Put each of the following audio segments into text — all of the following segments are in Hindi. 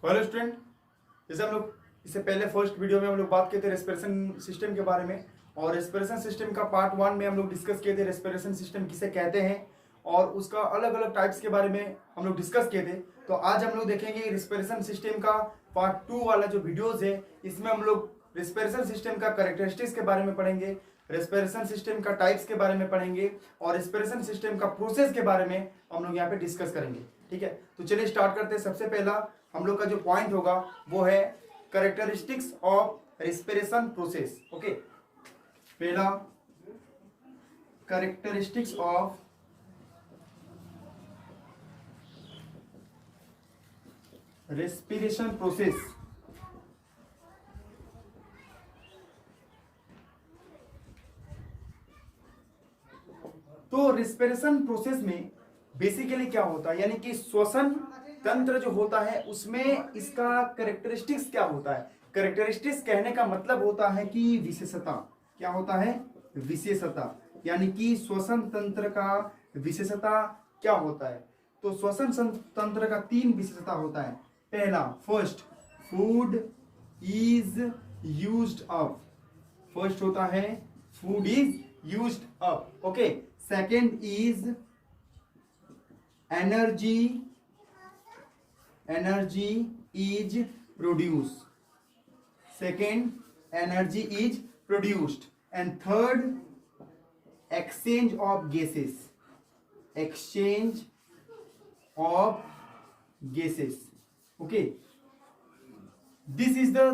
हेलो स्टूडेंट, जैसे हम लोग इससे पहले फर्स्ट वीडियो में हम लोग बात किए थे रेस्पिरेशन सिस्टम के बारे में। और रेस्पिरेशन सिस्टम का पार्ट 1 में हम लोग डिस्कस किए थे रेस्पिरेशन सिस्टम किसे कहते हैं और उसका अलग अलग टाइप्स के बारे में हम लोग डिस्कस किए थे। तो आज हम लोग देखेंगे रेस्पिरेशन सिस्टम का पार्ट 2 वाला जो वीडियोज है, इसमें हम लोग रेस्पिरेशन सिस्टम का कैरेक्टरिस्टिक्स के बारे में पढ़ेंगे, रेस्पिरेशन सिस्टम का टाइप्स के बारे में पढ़ेंगे और रेस्पिरेशन सिस्टम का प्रोसेस के बारे में हम लोग यहाँ पे डिस्कस करेंगे। ठीक है, तो चलिए स्टार्ट करते हैं। सबसे पहला हम लोग का जो पॉइंट होगा वो है characteristics of respiration process. Okay, पहला कैरेक्टरिस्टिक्स ऑफ रेस्पिरेशन प्रोसेस। तो रेस्पिरेशन प्रोसेस में बेसिकली क्या होता है, यानी कि श्वसन तंत्र जो होता है उसमें इसका कैरेक्टरिस्टिक्स क्या होता है। कैरेक्टरिस्टिक्स कहने का मतलब होता है कि विशेषता। क्या होता है? विशेषता, यानी कि श्वसन तंत्र का विशेषता क्या होता है। तो श्वसन तंत्र का 3 विशेषता होता है। पहला, first, food is used up. First होता है food is used up. Okay, second is energy is produced. Second, energy is produced. And third, exchange of gases. Exchange of gases. Okay, this is the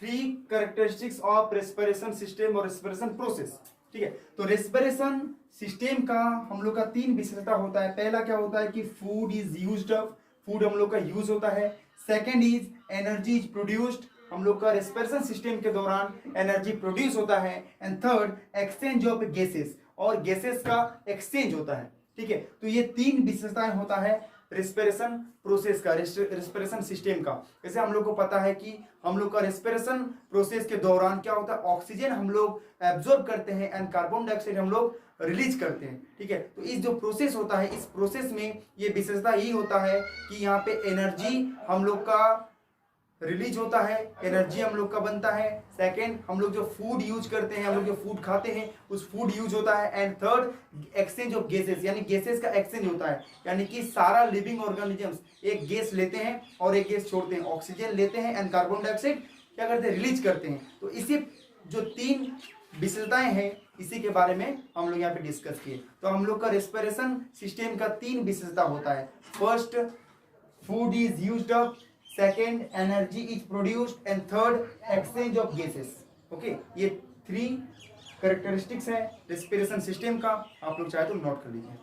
3 characteristics of respiration system और respiration process. ठीक है, तो रेस्पिरेशन सिस्टम का हम लोग का 3 विशेषता होता है। पहला क्या होता है कि food is used up, food हम लोग का यूज होता है। Second is energy is produced, हम लोग का रेस्पिरेशन सिस्टम के दौरान एनर्जी प्रोड्यूस होता है। And third, exchange of gases, और गैसेस का एक्सचेंज होता है। ठीक है, तो ये 3 विशेषताएं होता है रेस्पिरेशन प्रोसेस का, रेस्पिरेशन सिस्टम का। जैसे हम लोग को पता है कि हम लोग का रेस्पिरेशन प्रोसेस के दौरान क्या होता है, ऑक्सीजन हम लोग एब्जॉर्ब करते हैं एंड कार्बन डाइऑक्साइड हम लोग रिलीज करते हैं। ठीक है, तो इस जो प्रोसेस होता है, इस प्रोसेस में ये विशेषता यही होता है कि यहाँ पे एनर्जी हम लोग का रिलीज होता है, एनर्जी हम लोग का बनता है। सेकेंड, हम लोग जो फूड यूज करते हैं, हम लोग जो फूड खाते हैं उस फूड यूज होता है। And third, exchange of gases, यानी गैसेस का एक्सचेंज होता है, यानी कि सारा लिविंग ऑर्गेनिजम्स एक गैस लेते हैं और एक गैस छोड़ते हैं, ऑक्सीजन लेते हैं एंड कार्बन डाइऑक्साइड क्या करते हैं, रिलीज करते हैं। तो इसी जो 3 विशेषताएं हैं इसी के बारे में हम लोग यहाँ पे डिस्कस किए। तो हम लोग का रेस्पिरेशन सिस्टम का 3 विशेषता होता है। First, food is used up, second, energy is produced, and third, exchange of gases. Okay, ये 3 कैरेक्टरिस्टिक्स है रेस्पिरेशन सिस्टम का। आप लोग चाहे तो नोट कर लीजिए।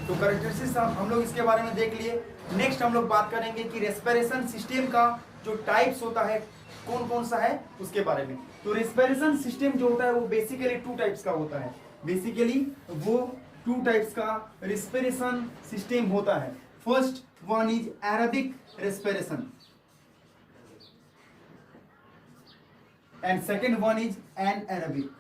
तो कैरेक्टरिस्टिक्स हम लोग इसके बारे में देख लिए। नेक्स्ट हम लोग बात करेंगे कि रेस्पिरेशन सिस्टम का जो टाइप्स होता है कौन कौन सा है उसके बारे में। तो रेस्पिरेशन सिस्टम जो होता है वो बेसिकली 2 टाइप्स का होता है। बेसिकली वो 2 टाइप्स का रेस्पिरेशन सिस्टम होता है। First one is aerobic respiration and second one is anaerobic.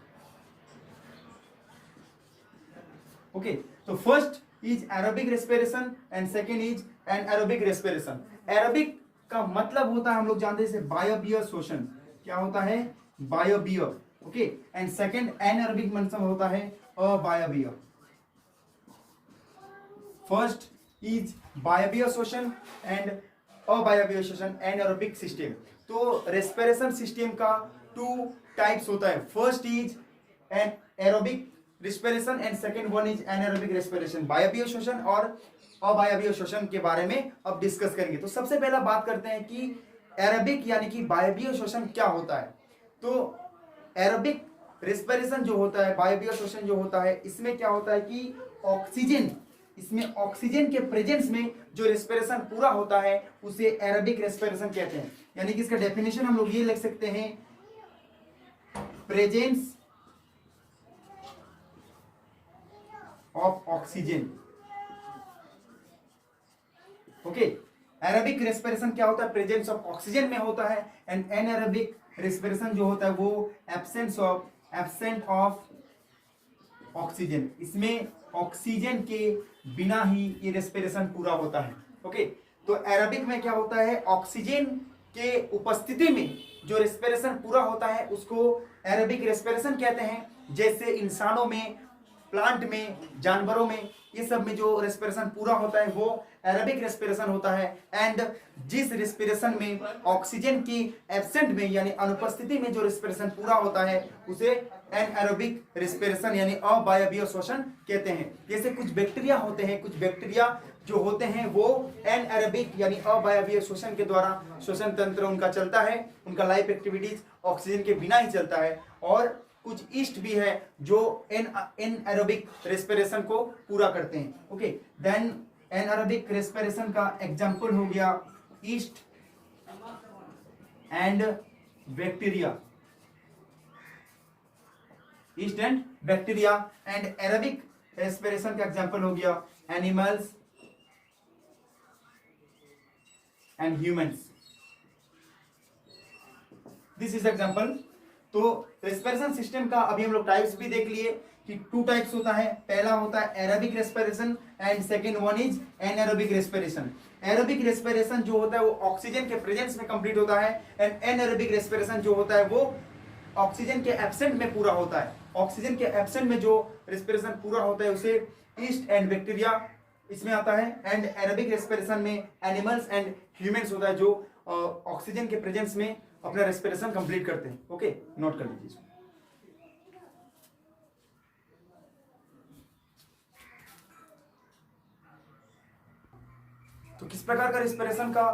Okay, तो first is aerobic respiration and second is anaerobic respiration. Aerobic का मतलब होता है, हम लोग जानते हैं बायोबियर शोषण। क्या होता है? बायोबियर। ओके, एंड सेकेंड एनएरोबिक मतलब होता है अबायोबियर। फर्स्ट इज बायोबियर शोषण एंड अबायोबियर शोषण, एनएरोबिक सिस्टम। तो रेस्पिरेशन सिस्टम का 2 टाइप्स होता है। First is an aerobic respiration and second one is anaerobic respiration. बायोबियर शोषण और अबायोबियर शोषण के बारे में अब डिस्कस करेंगे। तो सबसे पहला बात करते हैं कि एरोबिक यानी कि बायोबियर शोषण क्या होता है। तो एरोबिक रेस्पिरेशन जो होता है, बायोबियर शोषण जो होता है, इसमें क्या होता है कि ऑक्सीजन, इसमें ऑक्सीजन के प्रेजेंस में जो रेस्पिरेशन पूरा होता है उसे एरोबिक रेस्पिरेशन कहते हैं। यानी कि इसका डेफिनेशन हम लोग ये लिख सकते हैं, presence of oxygen. Okay, aerobic respiration क्या होता है? प्रेजेंस ऑफ ऑक्सीजन में होता है। एंड एनएरोबिक रेस्पिरेशन जो होता है वो एब्सेंट ऑफ ऑक्सीजन, इसमें ऑक्सीजन के बिना ही ये रेस्पिरेशन पूरा होता है। ओके, तो एरोबिक में क्या होता है, ऑक्सीजन के उपस्थिति में जो रेस्पिरेशन पूरा होता है उसको एरोबिक रेस्पिरेशन कहते हैं। जैसे इंसानों में, प्लांट में, जानवरों में, ये सब में जो रेस्पिरेशन पूरा होता है वो एरोबिक रेस्पिरेशन होता है। एंड जिस रेस्पिरेशन में ऑक्सीजन की एब्सेंट में यानी अनुपस्थिति में जो रेस्पिरेशन पूरा होता है उसे एनएरोबिक रेस्पिरेशन यानी अवायवीय श्वसन कहते हैं। जैसे कुछ बैक्टीरिया होते हैं, कुछ बैक्टीरिया जो होते हैं वो एनएरोबिक यानी अवायवीय श्वसन के द्वारा श्वसन तंत्र उनका चलता है, उनका लाइफ एक्टिविटीज ऑक्सीजन के बिना ही चलता है। और कुछ ईस्ट भी है जो एनएरोबिक रेस्पिरेशन को पूरा करते हैं। ओके, देन एनएरोबिक रेस्पिरेशन का एग्जांपल हो गया east and bacteria, east and bacteria. And aerobic respiration का एग्जांपल हो गया animals and humans. This is example. तो रेस्पिरेशन सिस्टम का अभी हम लोग टाइप्स भी देख लिए कि 2 टाइप्स होता है। पहला होता है aerobic respiration and second one is anaerobic respiration. Aerobic respiration जो होता है वो ऑक्सीजन के प्रेजेंस में कंप्लीट होता है एंड एनएरोबिक रेस्पिरेशन जो होता है वो ऑक्सीजन के एब्सेंट में पूरा होता है। ऑक्सीजन के एब्सेंट में जो रेस्पिरेशन पूरा होता है उसे ईस्ट एंड बैक्टीरिया इसमें आता है। एंड एरोबिक रेस्पिरेशन में एनिमल्स एंड ह्यूमंस होता है जो ऑक्सीजन के प्रेजेंस में अपना रेस्पिरेशन कंप्लीट करते हैं। ओके, नोट कर लीजिए। तो किस प्रकार का रेस्पिरेशन का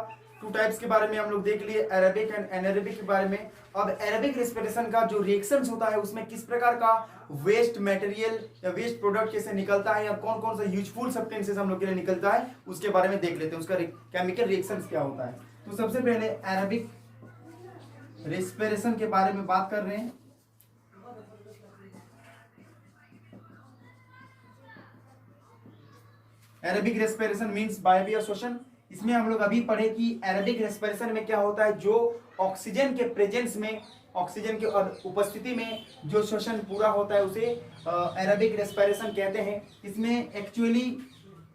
2 टाइप्स के बारे में हम लोग देख लिए, एरोबिक एंड एनएरोबिक के बारे में। अब एरोबिक रेस्पिरेशन का जो रिएक्शंस होता है उसमें किस प्रकार का वेस्ट मटेरियल या वेस्ट प्रोडक्ट कैसे निकलता है या कौन कौन सा यूजफुल सब्सटेंसेस हम लोग के लिए निकलता है उसके बारे में देख लेते हैं, उसका केमिकल रिएक्शंस क्या होता है। तो सबसे पहले एरोबिक रेस्पिरेशन के बारे में बात कर रहे हैं। एरोबिक रेस्पिरेशन मींस वायवीय श्वसन। इसमें हम लोग अभी पढ़े कि एरोबिक रेस्पिरेशन में क्या होता है, जो ऑक्सीजन के प्रेजेंस में, ऑक्सीजन के उपस्थिति में जो श्वसन पूरा होता है उसे एरोबिक रेस्पिरेशन कहते हैं। इसमें एक्चुअली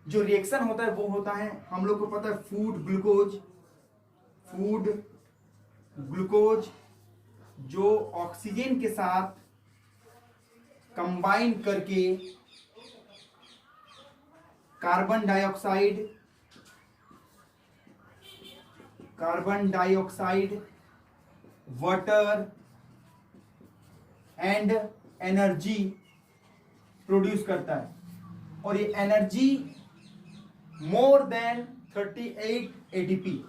जो रिएक्शन होता है वो होता है, हम लोग को पता है, फूड ग्लूकोज जो ऑक्सीजन के साथ कंबाइन करके carbon dioxide, water and energy produce करता है। और ये energy more than 38 ATP,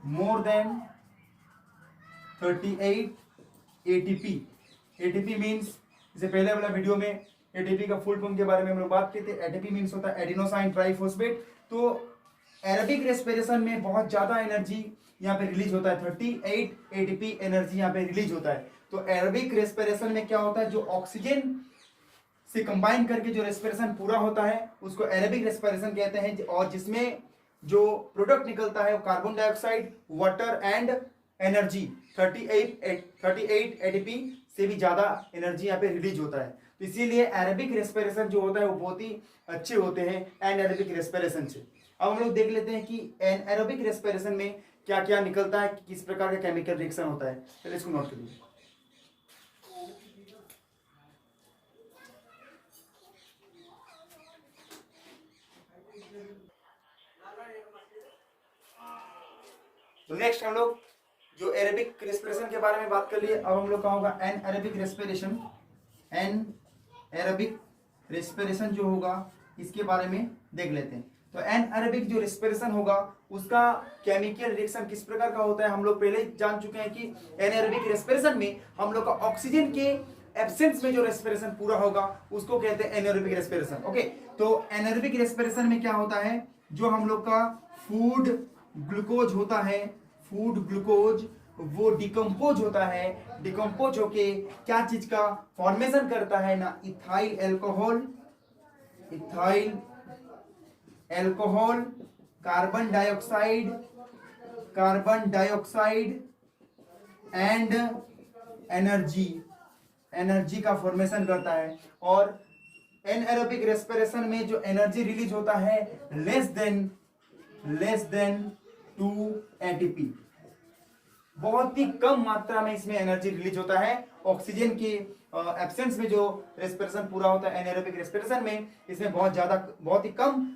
more than 38 ATP. ATP means, जैसे पहले वाला वीडियो में एटीपी का फुल फॉर्म के बारे में हम लोग बात किए थे। एटीपी मीन्स होता है एडिनोसाइन ट्राइफॉस्फेट। तो एरोबिक रेस्पिरेशन में बहुत ज्यादा एनर्जी यहाँ पे रिलीज होता है, 38 एटीपी एनर्जी यहाँ पे रिलीज होता है। तो एरोबिक रेस्पिरेशन में क्या होता है, जो ऑक्सीजन से कंबाइन करके जो रेस्पिरेशन पूरा होता है उसको एरोबिक रेस्पिरेशन कहते हैं। और जिसमें जो प्रोडक्ट निकलता है वो carbon dioxide, water and energy, 38 ATP से भी ज्यादा एनर्जी यहाँ पे रिलीज होता है। तो इसीलिए एरोबिक रेस्पिरेशन जो होता है वो बहुत ही अच्छे होते हैं एनएरोबिक रेस्पिरेशन से। अब हम लोग देख लेते हैं कि एनएरोबिक रेस्पिरेशन में क्या क्या निकलता है, किस प्रकार का केमिकल रिएक्शन होता है। पहले इसको नोट करिए। तो नेक्स्ट हम लोग जो एरोबिक रेस्पिरेशन के बारे में बात कर लिए। अब हम लोग का होगा एनएरोबिक रेस्पिरेशन। एनएरोबिक रेस्पिरेशन जो होगा इसके बारे में देख लेते हैं। तो एनएरोबिक जो रेस्पिरेशन होगा उसका केमिकल रिएक्शन किस प्रकार का होता है हम लोग पहले जान चुके हैं कि एनएरोबिक रेस्पिरेशन में हम लोग का ऑक्सीजन के एब्सेंस में जो रेस्पिरेशन पूरा होगा उसको कहते हैं एनएरोबिक रेस्पिरेशन। ओके, तो एनएरोबिक रेस्पिरेशन में क्या होता है, जो हम लोग का फूड ग्लूकोज होता है, फूड ग्लूकोज वो डिकम्पोज होता है। डिकम्पोज होके क्या चीज का फॉर्मेशन करता है ना, ethyl alcohol, carbon dioxide and energy का फॉर्मेशन करता है। और एनएरोबिक रेस्पिरेशन में जो एनर्जी रिलीज होता है लेस देन 2 एटीपी, बहुत ही कम मात्रा में इसमें एनर्जी रिलीज होता है। ऑक्सीजन के एब्सेंस में जो रेस्पिरेशन पूरा होता है एनएरोबिक रेस्पिरेशन में, इसमें बहुत ही कम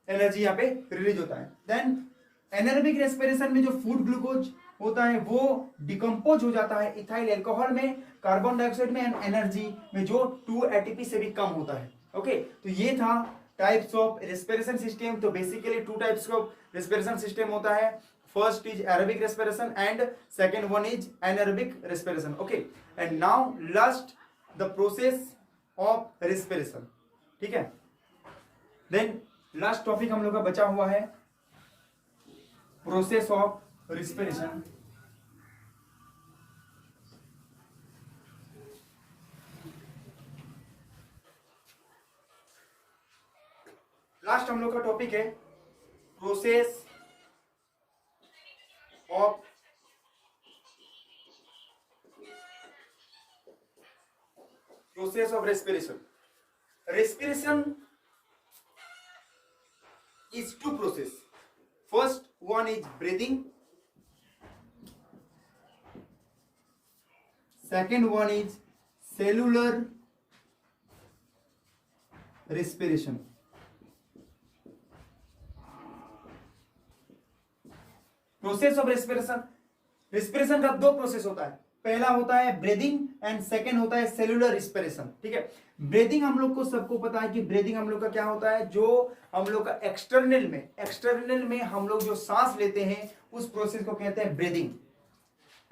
एनर्जी यहाँ पे रिलीज होता है। देन एनएरोबिक रेस्पिरेशन में जो फूड ग्लूकोज होता है वो डिकम्पोज हो जाता है इथाइल अल्कोहल में, कार्बन डाइऑक्साइड में, एंड एनर्जी में जो 2 एटीपी से भी कम होता है। ओके, तो ये था टाइप्स ऑफ रेस्पिरेशन सिस्टम। तो basically 2 types of respiration system होता है। First is aerobic respiration and second one is anaerobic respiration. Okay, and now last the process of respiration. ठीक है, देन लास्ट टॉपिक हम लोग का बचा हुआ है प्रोसेस ऑफ रेस्पिरेशन। लास्ट हम लोग का टॉपिक है process of respiration. Respiration is 2 process. First one is breathing, second one is cellular respiration. Process of respiration, respiration का 2 प्रोसेस होता है। पहला होता है ब्रीदिंग एंड सेकेंड होता है सेलुलर रेस्पिरेशन। ठीक है, ब्रीदिंग हम लोग को सबको पता है कि ब्रीदिंग हम लोग का क्या होता है, जो हम लोग का एक्सटर्नल में हम लोग जो सांस लेते हैं उस प्रोसेस को कहते हैं ब्रीदिंग।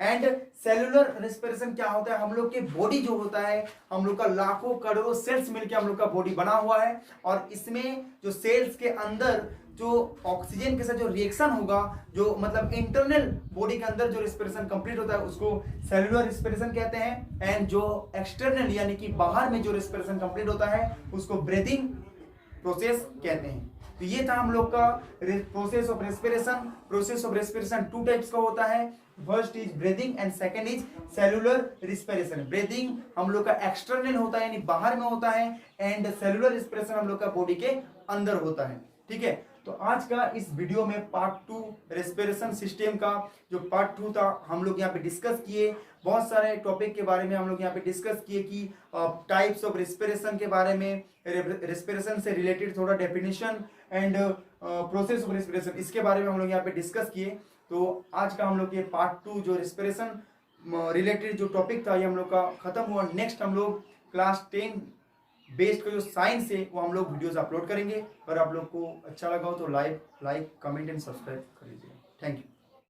एंड सेलुलर रेस्पिरेशन क्या होता है, हम लोग के बॉडी जो होता है, हम लोग का लाखों करोड़ों सेल्स मिलकर हम लोग का बॉडी बना हुआ है, और इसमें जो सेल्स के अंदर जो ऑक्सीजन के साथ जो रिएक्शन होगा, जो मतलब इंटरनल बॉडी के अंदर जो रेस्पिरेशन कंप्लीट होता है उसको सेलुलर रेस्पिरेशन कहते हैं। एंड जो एक्सटर्नल यानी कि बाहर में जो रेस्पिरेशन कंप्लीट होता है उसको ब्रीदिंग प्रोसेस कहते हैं। तो ये था हम लोग का process of respiration. Process of respiration 2 types का होता है। First is breathing and second is cellular respiration. Breathing हम लोग का एक्सटर्नल होता है यानी बाहर में होता है, एंड सेलुलर रेस्पिरेशन हम लोग का बॉडी के अंदर होता है। ठीक है, तो आज का इस वीडियो में पार्ट 2 रेस्पिरेशन सिस्टम का जो पार्ट 2 था हम लोग यहाँ पे डिस्कस किए। बहुत सारे टॉपिक के बारे में हम लोग यहाँ पे डिस्कस किए कि टाइप्स ऑफ रेस्पिरेशन के बारे में, रेस्पिरेशन से रिलेटेड थोड़ा definition and process of respiration, इसके बारे में हम लोग यहाँ पे डिस्कस किए। तो आज का हम लोग ये पार्ट 2 जो रेस्पिरेशन रिलेटेड जो टॉपिक था ये हम लोग का खत्म हुआ। नेक्स्ट हम लोग क्लास 10 बेस्ड का जो साइंस है वो हम लोग वीडियोस अपलोड करेंगे। अगर आप लोग को अच्छा लगा हो तो लाइक कमेंट एंड सब्सक्राइब कर लीजिए। Thank you.